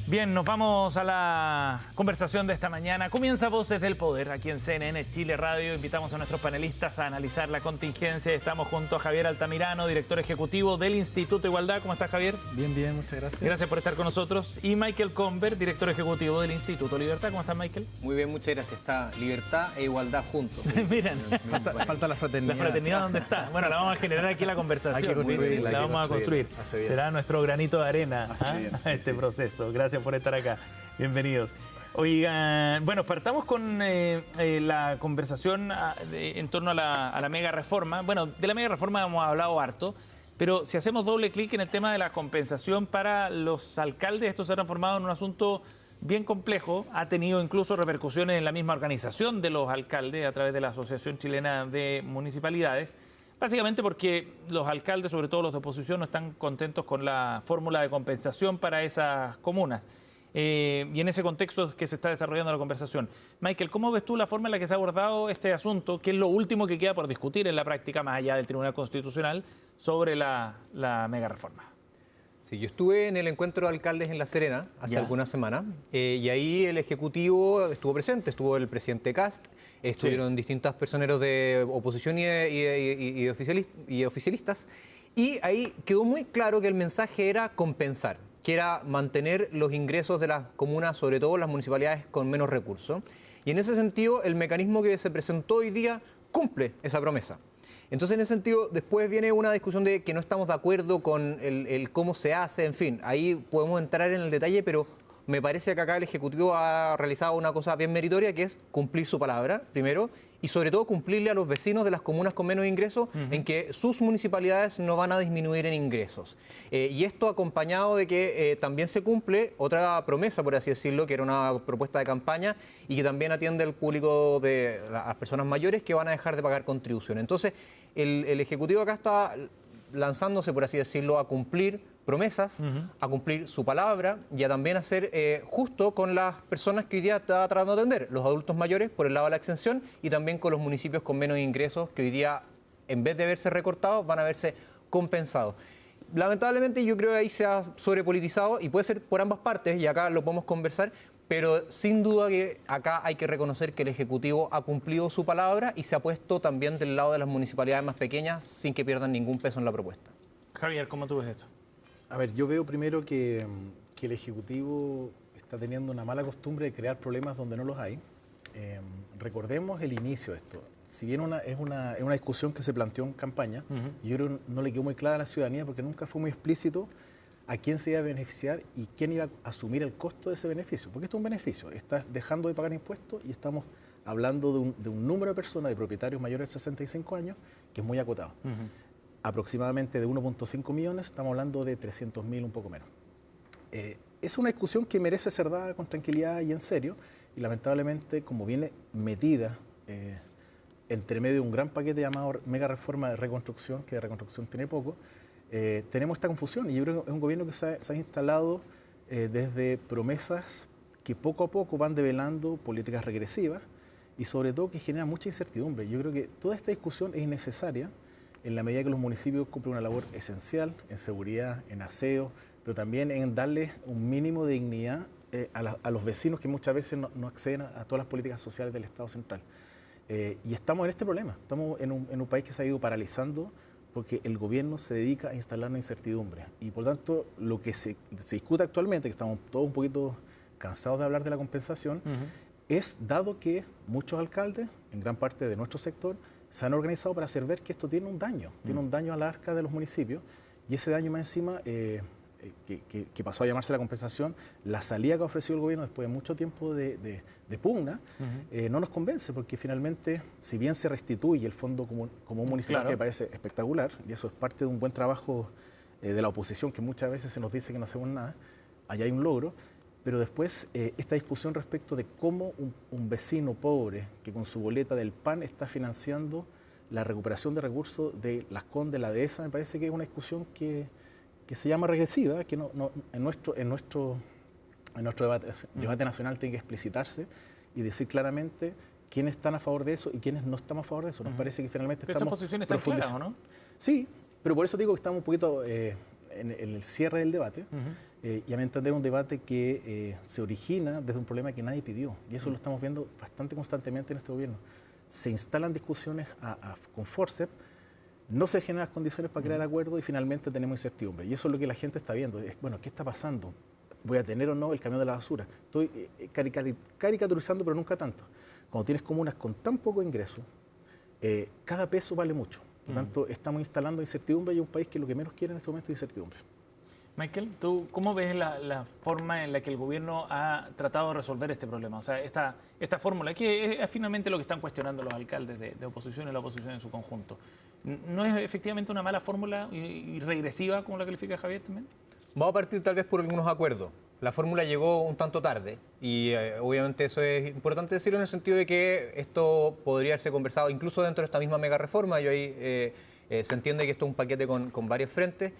Bien, nos vamos a la conversación de esta mañana. Comienza Voces del Poder aquí en CNN Chile Radio. Invitamos a nuestros panelistas a analizar la contingencia. Estamos junto a Javier Altamirano, director ejecutivo del Instituto Igualdad. ¿Cómo estás, Javier? Bien, bien, muchas gracias. Gracias por estar con nosotros. Y Michael Conver, director ejecutivo del Instituto Libertad. ¿Cómo estás, Michael? Muy bien, muchas gracias. Está libertad e igualdad juntos. Miren, Falta la fraternidad. la fraternidad, ¿dónde está? Bueno, la vamos a generar aquí en la conversación. Hay que construirla, la vamos a construir. Será nuestro granito de arena a este proceso. Gracias por estar acá. Bienvenidos. Oigan, bueno, partamos con la conversación en torno a la mega reforma. Bueno, de la mega reforma hemos hablado harto, pero si hacemos doble clic en el tema de la compensación para los alcaldes, esto se ha transformado en un asunto bien complejo. Ha tenido incluso repercusiones en la misma organización de los alcaldes a través de la Asociación Chilena de Municipalidades. Básicamente porque los alcaldes, sobre todo los de oposición, no están contentos con la fórmula de compensación para esas comunas. Y en ese contexto es que se está desarrollando la conversación. Michael, ¿cómo ves tú la forma en la que se ha abordado este asunto, que es lo último que queda por discutir en la práctica, más allá del Tribunal Constitucional, sobre la mega reforma? Sí, yo estuve en el encuentro de alcaldes en La Serena hace algunas semanas y ahí el Ejecutivo estuvo presente, estuvo el presidente Kast, estuvieron distintos personeros de oposición y oficialistas, y ahí quedó muy claro que el mensaje era compensar, que era mantener los ingresos de las comunas, sobre todo las municipalidades con menos recursos. Y en ese sentido, el mecanismo que se presentó hoy día cumple esa promesa. Entonces, en ese sentido, después viene una discusión de que no estamos de acuerdo con el cómo se hace, en fin, ahí podemos entrar en el detalle, pero me parece que acá el Ejecutivo ha realizado una cosa bien meritoria, que es cumplir su palabra, primero, y sobre todo cumplirle a los vecinos de las comunas con menos ingresos, en que sus municipalidades no van a disminuir en ingresos. Y esto acompañado de que también se cumple otra promesa, por así decirlo, que era una propuesta de campaña y que también atiende al público de las personas mayores que van a dejar de pagar contribución. Entonces, el Ejecutivo acá está lanzándose, por así decirlo, a cumplir promesas, a cumplir su palabra y a también hacer justo con las personas que hoy día está tratando de atender, los adultos mayores por el lado de la exención y también con los municipios con menos ingresos que hoy día, en vez de verse recortados, van a verse compensados. Lamentablemente yo creo que ahí se ha sobrepolitizado y puede ser por ambas partes y acá lo podemos conversar, pero sin duda que acá hay que reconocer que el Ejecutivo ha cumplido su palabra y se ha puesto también del lado de las municipalidades más pequeñas sin que pierdan ningún peso en la propuesta. Javier, ¿cómo tú ves esto? A ver, yo veo primero que el Ejecutivo está teniendo una mala costumbre de crear problemas donde no los hay. Recordemos el inicio de esto. Si bien es una discusión que se planteó en campaña, yo creo que no le quedó muy clara a la ciudadanía porque nunca fue muy explícito a quién se iba a beneficiar y quién iba a asumir el costo de ese beneficio. Porque esto es un beneficio, estás dejando de pagar impuestos y estamos hablando de un número de personas, de propietarios mayores de 65 años, que es muy acotado. Aproximadamente de 1.5 millones, estamos hablando de 300.000, un poco menos. Es una discusión que merece ser dada con tranquilidad y en serio, y lamentablemente, como viene metida entre medio de un gran paquete llamado mega reforma de reconstrucción, que de reconstrucción tiene poco, tenemos esta confusión, y yo creo que es un gobierno que se ha instalado desde promesas que poco a poco van develando políticas regresivas, y sobre todo que genera mucha incertidumbre. Yo creo que toda esta discusión es innecesaria, en la medida que los municipios cumplen una labor esencial en seguridad, en aseo, pero también en darle un mínimo de dignidad a los vecinos que muchas veces no acceden a todas las políticas sociales del Estado central. Y estamos en este problema, estamos en un país que se ha ido paralizando porque el gobierno se dedica a instalar una incertidumbre. Y por tanto, lo que se discute actualmente, que estamos todos un poquito cansados de hablar de la compensación, es dado que muchos alcaldes, en gran parte de nuestro sector, se han organizado para hacer ver que esto tiene un daño a la arca de los municipios, y ese daño más encima, que pasó a llamarse la compensación, la salida que ha ofrecido el gobierno después de mucho tiempo de pugna, no nos convence, porque finalmente, si bien se restituye el fondo común municipal, que me parece espectacular, y eso es parte de un buen trabajo de la oposición, que muchas veces se nos dice que no hacemos nada, allá hay un logro. Pero después, esta discusión respecto de cómo un vecino pobre que con su boleta del PAN está financiando la recuperación de recursos de las Condes, la dehesa, me parece que es una discusión que se llama regresiva, que en nuestro debate nacional tiene que explicitarse y decir claramente quiénes están a favor de eso y quiénes no estamos a favor de eso. Nos parece que finalmente pero estamos... ¿Esas posiciones están claras o no? Sí, pero por eso digo que estamos un poquito en el cierre del debate, y a mi entender un debate que se origina desde un problema que nadie pidió, y eso lo estamos viendo bastante constantemente en este gobierno. Se instalan discusiones con forceps, no se generan las condiciones para crear acuerdos y finalmente tenemos incertidumbre. Y eso es lo que la gente está viendo. Bueno, ¿qué está pasando? ¿Voy a tener o no el camión de la basura? Estoy caricaturizando, pero nunca tanto. Cuando tienes comunas con tan poco ingreso, cada peso vale mucho. Por lo tanto, estamos instalando incertidumbre y un país que lo que menos quiere en este momento es incertidumbre. Michael, ¿tú cómo ves la forma en la que el gobierno ha tratado de resolver este problema? O sea, esta fórmula, que es finalmente lo que están cuestionando los alcaldes de oposición y la oposición en su conjunto. ¿No es efectivamente una mala fórmula y regresiva, como la califica Javier también? Vamos a partir tal vez por algunos acuerdos. La fórmula llegó un tanto tarde y obviamente eso es importante decirlo en el sentido de que esto podría haberse conversado incluso dentro de esta misma mega reforma. Yo ahí se entiende que esto es un paquete con varios frentes.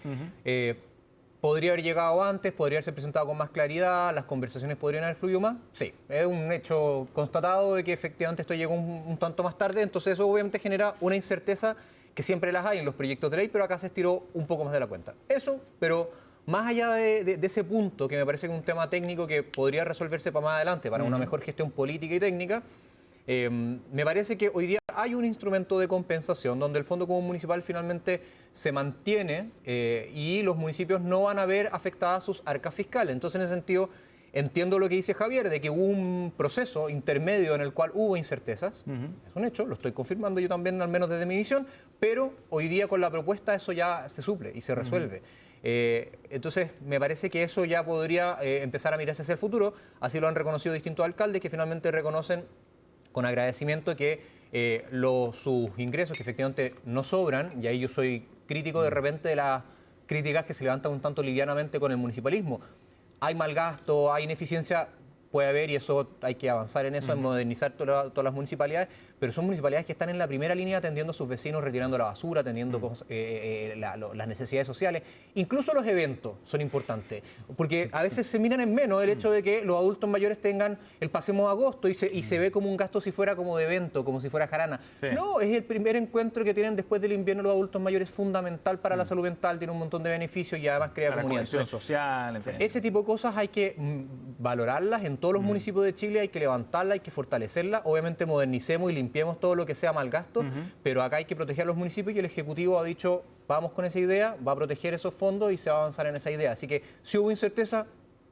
¿Podría haber llegado antes? ¿Podría haberse presentado con más claridad? ¿Las conversaciones podrían haber fluido más? Sí, es un hecho constatado de que efectivamente esto llegó un tanto más tarde, entonces eso obviamente genera una incerteza que siempre las hay en los proyectos de ley, pero acá se estiró un poco más de la cuenta. Eso, pero más allá de ese punto, que me parece que es un tema técnico que podría resolverse para más adelante, para una mejor gestión política y técnica, me parece que hoy día hay un instrumento de compensación donde el Fondo Común Municipal finalmente se mantiene y los municipios no van a ver afectadas sus arcas fiscales. Entonces, en ese sentido, entiendo lo que dice Javier, de que hubo un proceso intermedio en el cual hubo incertezas. Es un hecho, lo estoy confirmando yo también, al menos desde mi visión, pero hoy día con la propuesta eso ya se suple y se resuelve. Entonces, me parece que eso ya podría empezar a mirarse hacia el futuro. Así lo han reconocido distintos alcaldes que finalmente reconocen con agradecimiento que sus ingresos, que efectivamente no sobran, y ahí yo soy crítico de repente de las críticas que se levantan un tanto livianamente con el municipalismo. Hay mal gasto, hay ineficiencia, puede haber, y eso hay que avanzar en eso, en modernizar todas las municipalidades, pero son municipalidades que están en la primera línea atendiendo a sus vecinos, retirando la basura, atendiendo las necesidades sociales. Incluso los eventos son importantes, porque a veces se miran en menos el hecho de que los adultos mayores tengan el Pasemos Agosto y se ve como un gasto si fuera como de evento, como si fuera jarana. Sí. No, es el primer encuentro que tienen después del invierno los adultos mayores, fundamental para la salud mental, tiene un montón de beneficios y además crea comunidad. La cohesión social, en fin. Ese tipo de cosas hay que valorarlas en todos los municipios de Chile, hay que levantarla, hay que fortalecerla. Obviamente modernicemos y limpiemos todo lo que sea mal gasto, pero acá hay que proteger a los municipios y el Ejecutivo ha dicho, vamos con esa idea, va a proteger esos fondos y se va a avanzar en esa idea. Así que si hubo incerteza,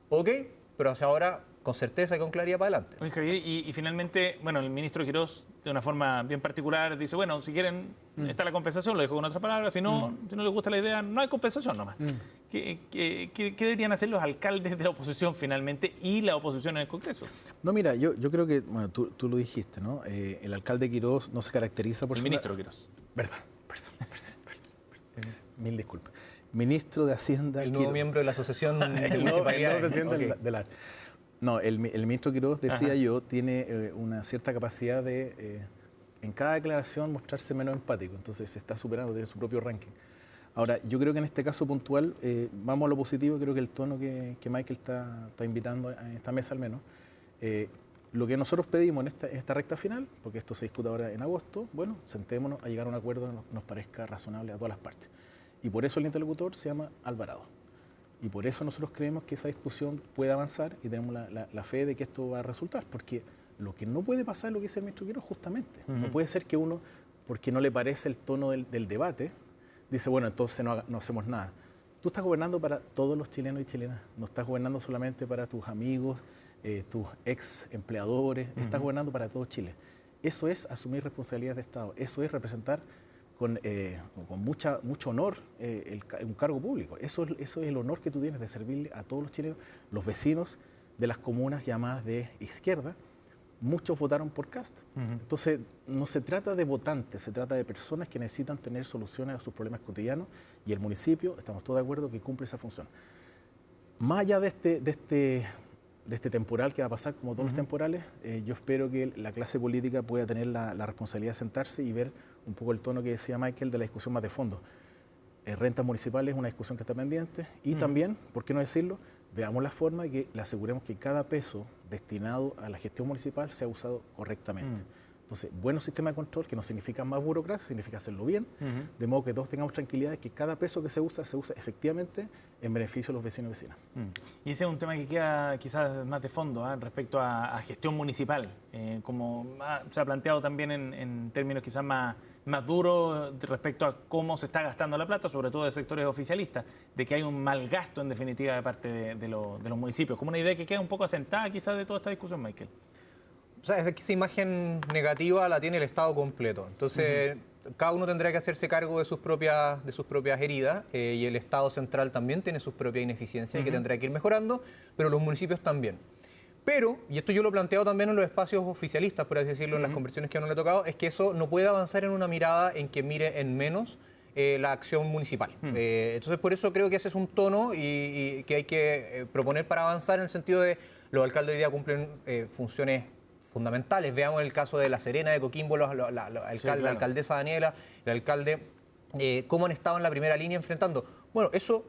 ok, pero hacia ahora con certeza y con claridad para adelante. Oye, Javier, y finalmente, bueno, el ministro Quirós, de una forma bien particular, dice, bueno, si quieren, está la compensación, lo dejo con otras palabras, si no les gusta la idea, no hay compensación nomás. ¿Qué deberían hacer los alcaldes de la oposición finalmente y la oposición en el Congreso? No, mira, yo creo que, bueno, tú lo dijiste, ¿no? El alcalde Quirós no se caracteriza por... El ministro Quirós. Perdón. Mil disculpas. Ministro de Hacienda... El nuevo miembro de la Asociación de Municipalidades. El nuevo presidente No, el ministro Quirós, decía yo, tiene una cierta capacidad de, en cada declaración, mostrarse menos empático. Entonces se está superando, tiene su propio ranking. Ahora, yo creo que en este caso puntual, vamos a lo positivo, creo que el tono que Michael está invitando en esta mesa al menos, lo que nosotros pedimos en esta recta final, porque esto se discuta ahora en agosto, bueno, sentémonos a llegar a un acuerdo que nos parezca razonable a todas las partes. Y por eso el interlocutor se llama Alvarado. Y por eso nosotros creemos que esa discusión puede avanzar y tenemos la fe de que esto va a resultar. Porque lo que no puede pasar es lo que dice el ministro Quirós, justamente. No puede ser que uno, porque no le parece el tono del debate, dice, bueno, entonces no hacemos nada. Tú estás gobernando para todos los chilenos y chilenas. No estás gobernando solamente para tus amigos, tus ex empleadores. Estás gobernando para todo Chile. Eso es asumir responsabilidades de Estado. Eso es representar con mucho honor un cargo público. Eso es el honor que tú tienes de servirle a todos los chilenos, los vecinos de las comunas llamadas de izquierda. Muchos votaron por Kast. Entonces, no se trata de votantes, se trata de personas que necesitan tener soluciones a sus problemas cotidianos y el municipio, estamos todos de acuerdo, que cumple esa función. Más allá de este temporal que va a pasar, como todos los temporales, yo espero que la clase política pueda tener la responsabilidad de sentarse y ver un poco el tono que decía Michael de la discusión más de fondo. Rentas municipales es una discusión que está pendiente y también, ¿por qué no decirlo?, veamos la forma de que le aseguremos que cada peso destinado a la gestión municipal sea usado correctamente. Entonces, buenos sistemas de control, que no significa más burocracia, significa hacerlo bien, de modo que todos tengamos tranquilidad de que cada peso que se usa efectivamente en beneficio de los vecinos y vecinas. Y ese es un tema que queda quizás más de fondo, respecto a gestión municipal, como se ha planteado también en términos quizás más duros respecto a cómo se está gastando la plata, sobre todo de sectores oficialistas, de que hay un mal gasto en definitiva de parte de los municipios, como una idea que queda un poco asentada quizás de toda esta discusión, Michael. O sea, es que esa imagen negativa la tiene el Estado completo. Entonces, cada uno tendrá que hacerse cargo de sus propias heridas y el Estado central también tiene sus propias ineficiencias y que tendrá que ir mejorando, pero los municipios también. Pero, y esto yo lo he planteado también en los espacios oficialistas, por así decirlo, en las conversaciones que a uno le ha tocado, es que eso no puede avanzar en una mirada en que mire en menos la acción municipal. Entonces, por eso creo que ese es un tono y que hay que proponer para avanzar en el sentido de los alcaldes hoy día cumplen funciones fundamentales. Veamos el caso de La Serena, de Coquimbo, la alcaldesa Daniela, el alcalde, cómo han estado en la primera línea enfrentando. Bueno, eso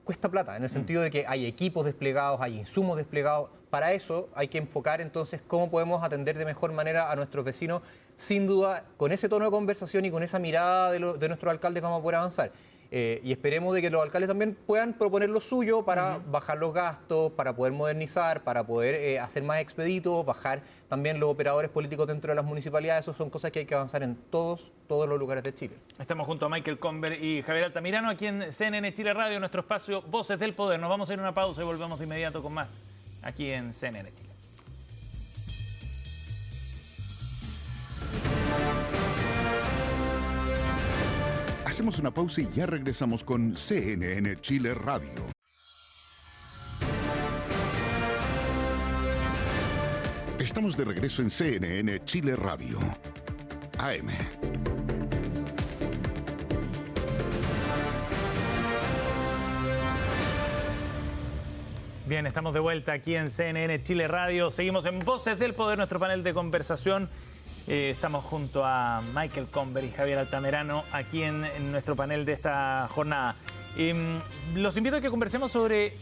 cuesta plata, en el sentido de que hay equipos desplegados, hay insumos desplegados. Para eso hay que enfocar entonces cómo podemos atender de mejor manera a nuestros vecinos. Sin duda, con ese tono de conversación y con esa mirada de nuestros alcaldes vamos a poder avanzar. Y esperemos de que los alcaldes también puedan proponer lo suyo para bajar los gastos, para poder modernizar, para poder hacer más expeditos, bajar también los operadores políticos dentro de las municipalidades. Esas son cosas que hay que avanzar en todos los lugares de Chile. Estamos junto a Michael Comber y Javier Altamirano aquí en CNN Chile Radio, nuestro espacio Voces del Poder. Nos vamos a ir a una pausa y volvemos de inmediato con más aquí en CNN Chile. Hacemos una pausa y ya regresamos con CNN Chile Radio. Estamos de regreso en CNN Chile Radio. AM. Bien, estamos de vuelta aquí en CNN Chile Radio. Seguimos en Voces del Poder, nuestro panel de conversación. Estamos junto a Michael Comber y Javier Altamirano aquí en nuestro panel de esta jornada. Los invito a que conversemos sobre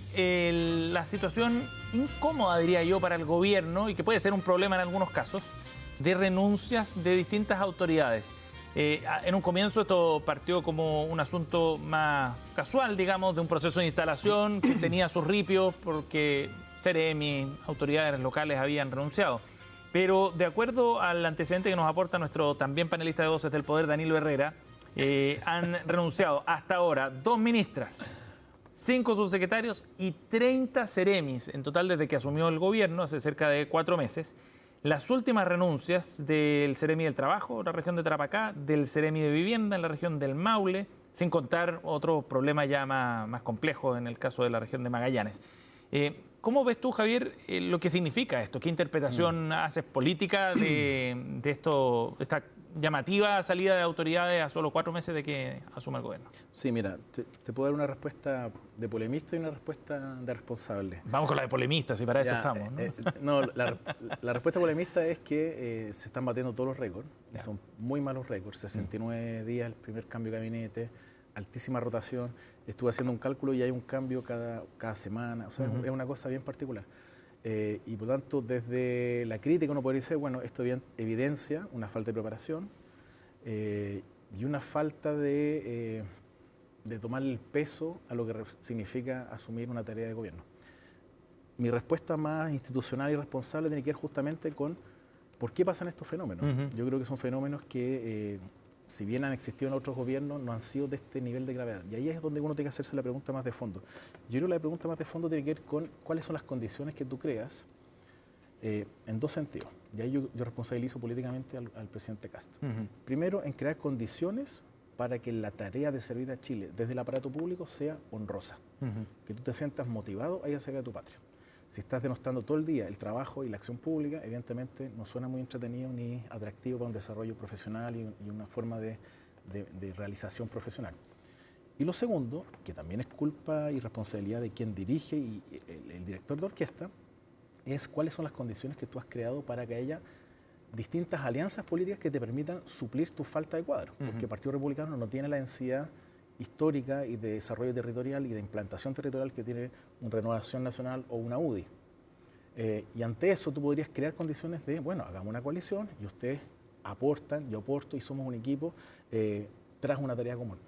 la situación incómoda, diría yo, para el gobierno y que puede ser un problema en algunos casos, de renuncias de distintas autoridades. En un comienzo esto partió como un asunto más casual, digamos, de un proceso de instalación que tenía sus ripios porque CEREMI, autoridades locales habían renunciado. Pero de acuerdo al antecedente que nos aporta nuestro también panelista de Voces del Poder, Danilo Herrera, han renunciado hasta ahora 2 ministras, 5 subsecretarios y 30 CEREMIs, en total desde que asumió el gobierno hace cerca de 4 meses. Las últimas renuncias del CEREMI del Trabajo, en la región de Tarapacá, del CEREMI de Vivienda, en la región del Maule, sin contar otros problemas ya más complejos en el caso de la región de Magallanes. ¿Cómo ves tú, Javier, lo que significa esto? ¿Qué interpretación haces política de esta llamativa salida de autoridades a solo 4 meses de que asuma el gobierno? Sí, mira, te puedo dar una respuesta de polemista y una respuesta de responsable. Vamos con la de polemista, si para eso estamos, ¿no? La respuesta polemista es que se están batiendo todos los récords, y son muy malos récords, 69 días el primer cambio de gabinete, altísima rotación. Estuve haciendo un cálculo y hay un cambio cada semana, o sea, es una cosa bien particular. Y por lo tanto, desde la crítica uno podría decir, bueno, esto evidencia una falta de preparación y una falta de tomar el peso a lo que significa asumir una tarea de gobierno. Mi respuesta más institucional y responsable tiene que ver justamente con por qué pasan estos fenómenos. Yo creo que son fenómenos que si bien han existido en otros gobiernos, no han sido de este nivel de gravedad. Y ahí es donde uno tiene que hacerse la pregunta más de fondo. Yo creo que la pregunta más de fondo tiene que ver con cuáles son las condiciones que tú creas en 2 sentidos. Y ahí yo responsabilizo políticamente al presidente Kast. Primero, en crear condiciones para que la tarea de servir a Chile desde el aparato público sea honrosa. Que tú te sientas motivado a ir a servir a tu patria. Si estás denostando todo el día el trabajo y la acción pública, evidentemente no suena muy entretenido ni atractivo para un desarrollo profesional y una forma de realización profesional. Y lo segundo, que también es culpa y responsabilidad de quien dirige y el director de orquesta, es cuáles son las condiciones que tú has creado para que haya distintas alianzas políticas que te permitan suplir tu falta de cuadro. Porque el Partido Republicano no tiene la densidad histórica y de desarrollo territorial y de implantación territorial que tiene una Renovación Nacional o una UDI. Y ante eso tú podrías crear condiciones de, bueno, hagamos una coalición y usted aportan, yo aporto y somos un equipo tras una tarea común.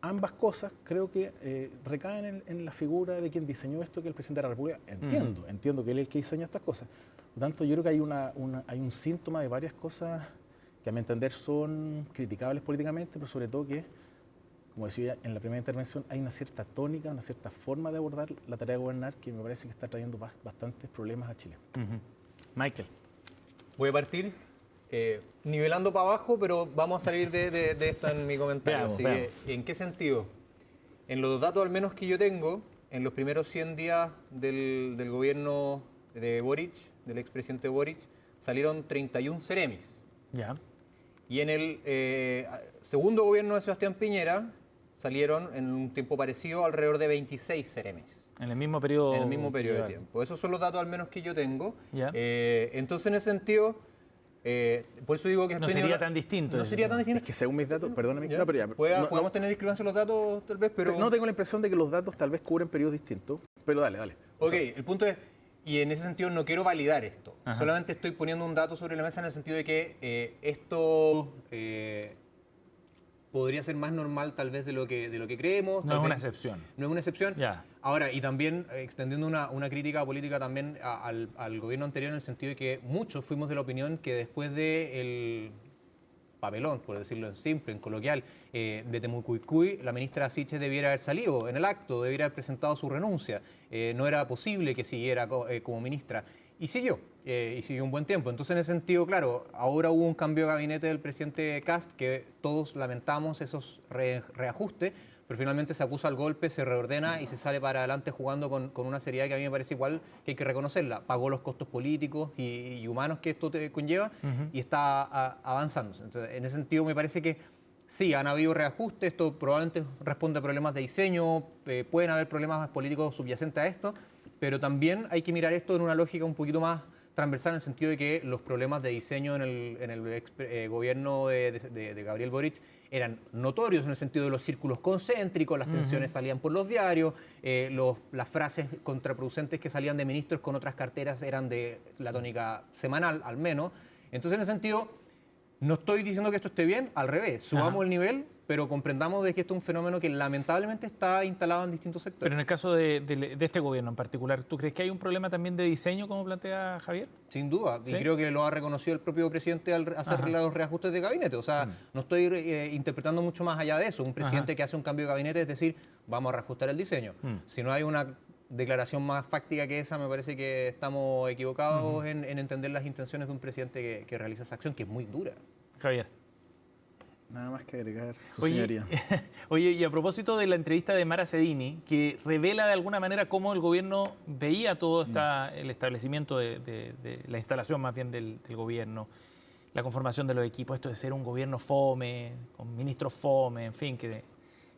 Ambas cosas creo que recaen en la figura de quien diseñó esto, que es el presidente de la República. Entiendo que él es el que diseña estas cosas. Por lo tanto, yo creo que hay un síntoma de varias cosas que a mi entender son criticables políticamente, pero sobre todo que, como decía en la primera intervención, hay una cierta tónica, una cierta forma de abordar la tarea de gobernar que me parece que está trayendo bastantes problemas a Chile. Michael. Voy a partir nivelando para abajo, pero vamos a salir de esto en mi comentario. Veamos. ¿En qué sentido? En los datos al menos que yo tengo, en los primeros 100 días del gobierno de Boric, del expresidente Boric, salieron 31 seremis. Ya. Y en el segundo gobierno de Sebastián Piñera salieron en un tiempo parecido alrededor de 26 seremis. En el mismo periodo. En el mismo periodo de tiempo. Esos son los datos al menos que yo tengo. Ya. Entonces, en ese sentido, por eso digo que... No sería tan distinto. No sería tan distinto. Es que según mis datos, perdóname, ¿Ya? no, pero ya, Podemos tener discrepancia en los datos, tal vez, pero... No tengo la impresión de que los datos tal vez cubren periodos distintos, pero dale. Ok, el punto es, y en ese sentido no quiero validar esto, Ajá. solamente estoy poniendo un dato sobre la mesa en el sentido de que esto podría ser más normal tal vez de lo que creemos. No es una excepción. No es una excepción. Ya. Ahora, y también extendiendo una crítica política también al gobierno anterior en el sentido de que muchos fuimos de la opinión que después del papelón, por decirlo en simple, en coloquial, de Temucuicui, la ministra Siches debiera haber salido en el acto, debiera haber presentado su renuncia. No era posible que siguiera como ministra. Y siguió un buen tiempo. Entonces, en ese sentido, claro, ahora hubo un cambio de gabinete del presidente Kast, que todos lamentamos esos reajustes, pero finalmente se acusa al golpe, se reordena y se sale para adelante jugando con una seriedad que a mí me parece igual que hay que reconocerla. Pagó los costos políticos y humanos que esto te conlleva y está avanzando. Entonces, en ese sentido, me parece que sí, han habido reajustes, esto probablemente responde a problemas de diseño, pueden haber problemas políticos subyacentes a esto, pero también hay que mirar esto en una lógica un poquito más transversal en el sentido de que los problemas de diseño en el gobierno de Gabriel Boric eran notorios en el sentido de los círculos concéntricos, las tensiones salían por los diarios, las frases contraproducentes que salían de ministros con otras carteras eran de la tónica semanal, al menos. Entonces, en ese sentido, no estoy diciendo que esto esté bien, al revés, subamos el nivel, pero comprendamos de que esto es un fenómeno que lamentablemente está instalado en distintos sectores. Pero en el caso de este gobierno en particular, ¿tú crees que hay un problema también de diseño, como plantea Javier? Sin duda, ¿Sí? y creo que lo ha reconocido el propio presidente al hacer los reajustes de gabinete. O sea, no estoy interpretando mucho más allá de eso. Un presidente que hace un cambio de gabinete es decir, vamos a reajustar el diseño. Si no hay una declaración más fáctica que esa, me parece que estamos equivocados en entender las intenciones de un presidente que realiza esa acción, que es muy dura. Javier. Nada más que agregar, su señoría. Oye, y a propósito de la entrevista de Mara Cedini, que revela de alguna manera cómo el gobierno veía todo el establecimiento de la instalación más bien del gobierno, la conformación de los equipos, esto de ser un gobierno fome, con ministros fome, en fin, que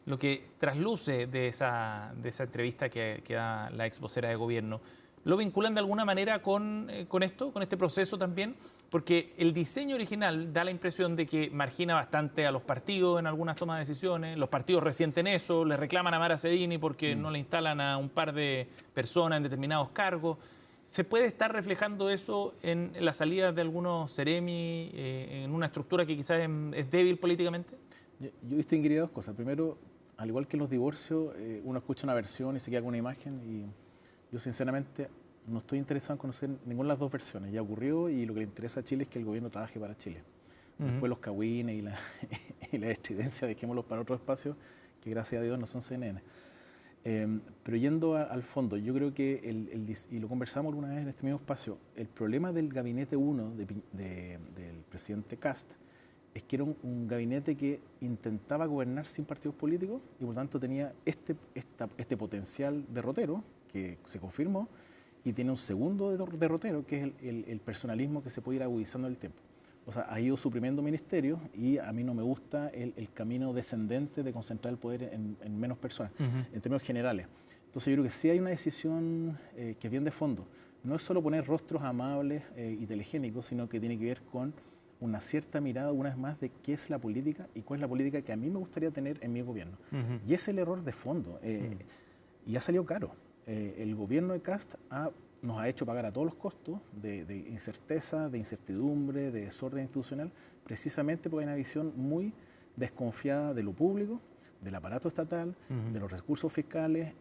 lo que trasluce de esa entrevista que da la ex vocera de gobierno, ¿lo vinculan de alguna manera con esto, con este proceso también? Porque el diseño original da la impresión de que margina bastante a los partidos en algunas tomas de decisiones, los partidos resienten eso, le reclaman a Mara Cedini porque no le instalan a un par de personas en determinados cargos. ¿Se puede estar reflejando eso en la salida de algunos seremi, en una estructura que quizás es débil políticamente? Yo distinguiría dos cosas. Primero, al igual que en los divorcios, uno escucha una versión y se queda con una imagen y yo sinceramente no estoy interesado en conocer ninguna de las dos versiones. Ya ocurrió y lo que le interesa a Chile es que el gobierno trabaje para Chile. Después los cagüines y la estridencia, dejémoslos para otros espacios que gracias a Dios no son CNN. Pero yendo al fondo, yo creo que, y lo conversamos alguna vez en este mismo espacio, el problema del gabinete 1 del presidente Kast es que era un gabinete que intentaba gobernar sin partidos políticos y por tanto tenía este potencial derrotero que se confirmó y tiene un segundo derrotero que es el personalismo que se puede ir agudizando en el tiempo. O sea, ha ido suprimiendo ministerios y a mí no me gusta el camino descendente de concentrar el poder en menos personas, en términos generales. Entonces yo creo que sí hay una decisión que es bien de fondo. No es solo poner rostros amables y telegénicos, sino que tiene que ver con una cierta mirada, una vez más, de qué es la política y cuál es la política que a mí me gustaría tener en mi gobierno. Y ese es el error de fondo. Y ha salido caro. El gobierno de Kast ha nos ha hecho pagar a todos los costos de incerteza, de incertidumbre, de desorden institucional, precisamente porque hay una visión muy desconfiada de lo público, del aparato estatal, de los recursos fiscales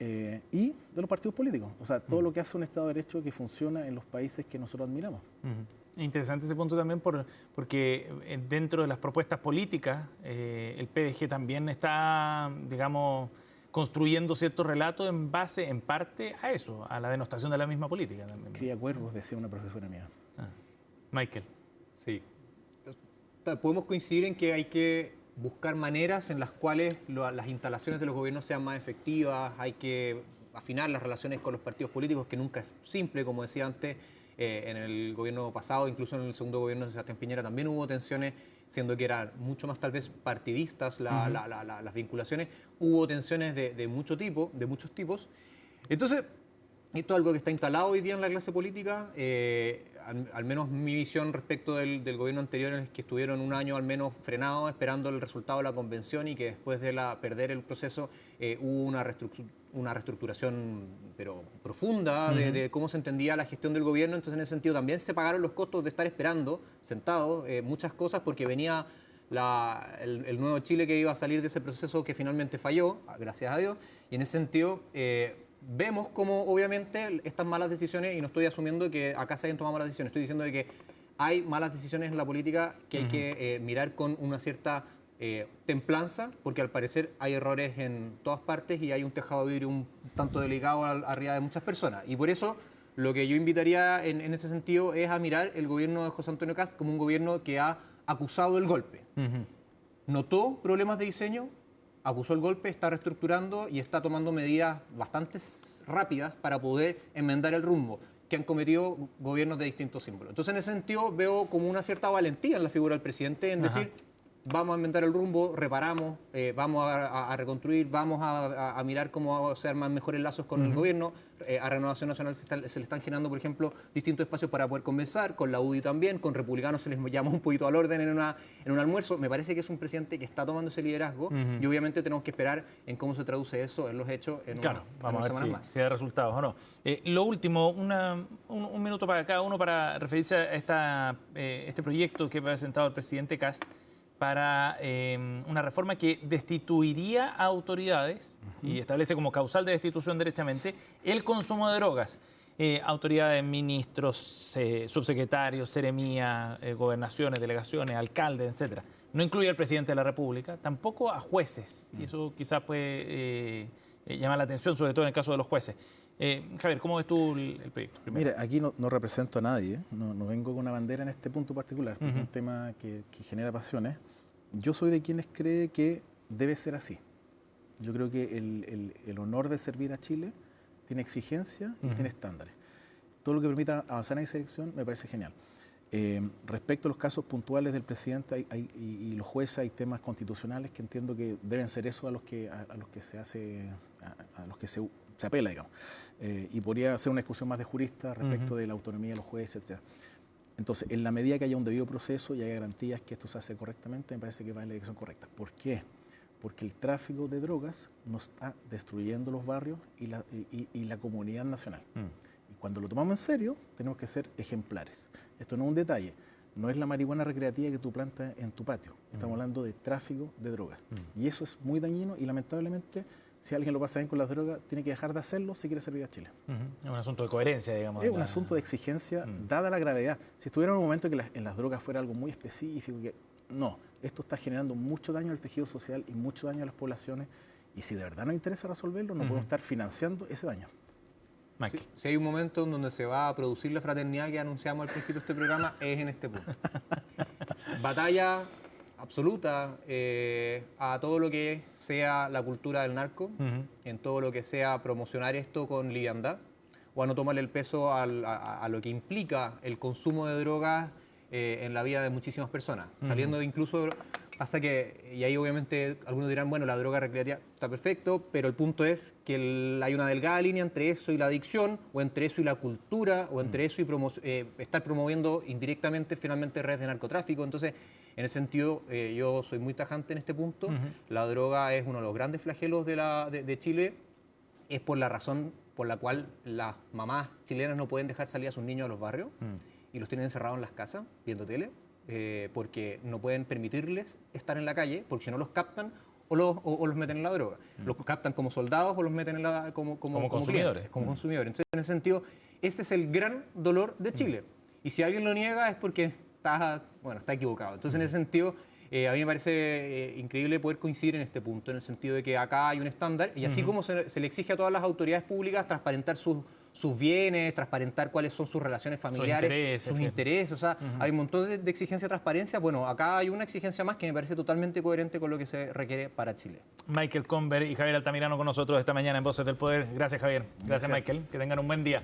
y de los partidos políticos. O sea, todo lo que hace un Estado de Derecho que funciona en los países que nosotros admiramos. Interesante ese punto también porque dentro de las propuestas políticas el PDG también está, digamos, construyendo ciertos relatos en base, en parte, a eso, a la denostación de la misma política. También. Cría cuervos, decía una profesora mía. Michael. Sí. Podemos coincidir en que hay que buscar maneras en las cuales las instalaciones de los gobiernos sean más efectivas, hay que afinar las relaciones con los partidos políticos, que nunca es simple, como decía antes, en el gobierno pasado, incluso en el segundo gobierno de Sebastián Piñera también hubo tensiones, siendo que eran mucho más tal vez partidistas las vinculaciones, hubo tensiones de muchos tipos. Entonces, esto es algo que está instalado hoy día en la clase política, al menos mi visión respecto del gobierno anterior es que estuvieron un año al menos frenados esperando el resultado de la convención y que después de perder el proceso hubo una reestructuración pero profunda de cómo se entendía la gestión del gobierno. Entonces en ese sentido también se pagaron los costos de estar esperando, sentados, muchas cosas porque venía el nuevo Chile que iba a salir de ese proceso que finalmente falló, gracias a Dios, y en ese sentido vemos como obviamente estas malas decisiones, y no estoy asumiendo que acá se hayan tomado malas decisiones, estoy diciendo de que hay malas decisiones en la política que hay que mirar con una cierta templanza, porque al parecer hay errores en todas partes y hay un tejado de vidrio un tanto delicado arriba de muchas personas. Y por eso lo que yo invitaría en ese sentido es a mirar el gobierno de José Antonio Kast como un gobierno que ha acusado el golpe. Notó problemas de diseño, acusó el golpe, está reestructurando y está tomando medidas bastante rápidas para poder enmendar el rumbo que han cometido gobiernos de distintos símbolos. Entonces, en ese sentido, veo como una cierta valentía en la figura del presidente en decir, vamos a enmendar el rumbo, reparamos, vamos a reconstruir, vamos a mirar cómo se arman mejores lazos con el gobierno. A Renovación Nacional se le están generando, por ejemplo, distintos espacios para poder conversar, con la UDI también, con Republicanos se les llamó un poquito al orden en un almuerzo. Me parece que es un presidente que está tomando ese liderazgo y obviamente tenemos que esperar en cómo se traduce eso en los hechos en vamos unas a ver semanas más. si da resultados o no. Lo último, un minuto para cada uno para referirse a este proyecto que ha presentado el presidente Kast para una reforma que destituiría a autoridades y establece como causal de destitución derechamente el consumo de drogas. Autoridades, ministros, subsecretarios, seremías, gobernaciones, delegaciones, alcaldes, etc. No incluye al presidente de la República, tampoco a jueces. Y eso quizás puede llamar la atención, sobre todo en el caso de los jueces. Javier, ¿cómo ves tú el proyecto? Primero. Mira, aquí no represento a nadie, no vengo con una bandera en este punto particular, porque es un tema que genera pasiones. Yo soy de quienes cree que debe ser así. Yo creo que el honor de servir a Chile tiene exigencias y tiene estándares. Todo lo que permita avanzar en esa dirección me parece genial. Respecto a los casos puntuales del presidente y los jueces, hay temas constitucionales que entiendo que deben ser eso a los que se apela, digamos. Y podría ser una discusión más de juristas respecto de la autonomía de los jueces, etc. Entonces, en la medida que haya un debido proceso y haya garantías que esto se hace correctamente, me parece que va en la dirección correcta. ¿Por qué? Porque el tráfico de drogas nos está destruyendo los barrios y la comunidad nacional. Y cuando lo tomamos en serio, tenemos que ser ejemplares. Esto no es un detalle, no es la marihuana recreativa que tú plantas en tu patio. Estamos hablando de tráfico de drogas. Y eso es muy dañino y lamentablemente, si alguien lo pasa bien con las drogas, tiene que dejar de hacerlo si quiere servir a Chile. Es un asunto de coherencia, digamos. Es un asunto de exigencia, dada la gravedad. Si estuviera en un momento que en las drogas fuera algo muy específico, no, esto está generando mucho daño al tejido social y mucho daño a las poblaciones. Y si de verdad nos interesa resolverlo, no podemos estar financiando ese daño. Si hay un momento en donde se va a producir la fraternidad que anunciamos al principio de este programa, es en este punto. Batalla absoluta a todo lo que sea la cultura del narco, en todo lo que sea promocionar esto con liviandad, o a no tomarle el peso a lo que implica el consumo de drogas en la vida de muchísimas personas. Saliendo incluso, pasa que, y ahí obviamente algunos dirán, bueno, la droga recreativa está perfecto, pero el punto es que hay una delgada línea entre eso y la adicción, o entre eso y la cultura, o entre eso y estar promoviendo indirectamente finalmente redes de narcotráfico. Entonces, en ese sentido, yo soy muy tajante en este punto. La droga es uno de los grandes flagelos de Chile, es por la razón por la cual las mamás chilenas no pueden dejar salir a sus niños a los barrios y los tienen encerrados en las casas viendo tele, porque no pueden permitirles estar en la calle, porque si no los captan o los meten en la droga. Los captan como soldados o los meten como consumidores. Entonces, en ese sentido, este es el gran dolor de Chile. Y si alguien lo niega es porque está equivocado. Entonces, en ese sentido, a mí me parece increíble poder coincidir en este punto, en el sentido de que acá hay un estándar, y así como se le exige a todas las autoridades públicas transparentar sus bienes, transparentar cuáles son sus relaciones familiares, sus intereses, o sea, hay un montón de exigencia de transparencia. Bueno, acá hay una exigencia más que me parece totalmente coherente con lo que se requiere para Chile. Michael Conver y Javier Altamirano con nosotros esta mañana en Voces del Poder. Gracias, Javier. Gracias, Michael. Que tengan un buen día.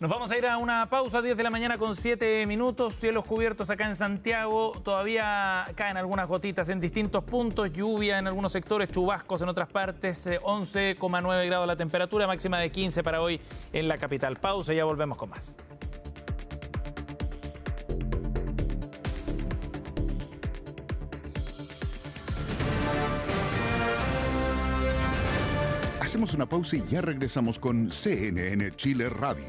Nos vamos a ir a una pausa, 10 de la mañana con 7 minutos. Cielos cubiertos acá en Santiago. Todavía caen algunas gotitas en distintos puntos. Lluvia en algunos sectores, chubascos en otras partes. 11,9 grados la temperatura, máxima de 15 para hoy en la capital. Pausa y ya volvemos con más. Hacemos una pausa y ya regresamos con CNN Chile Radio.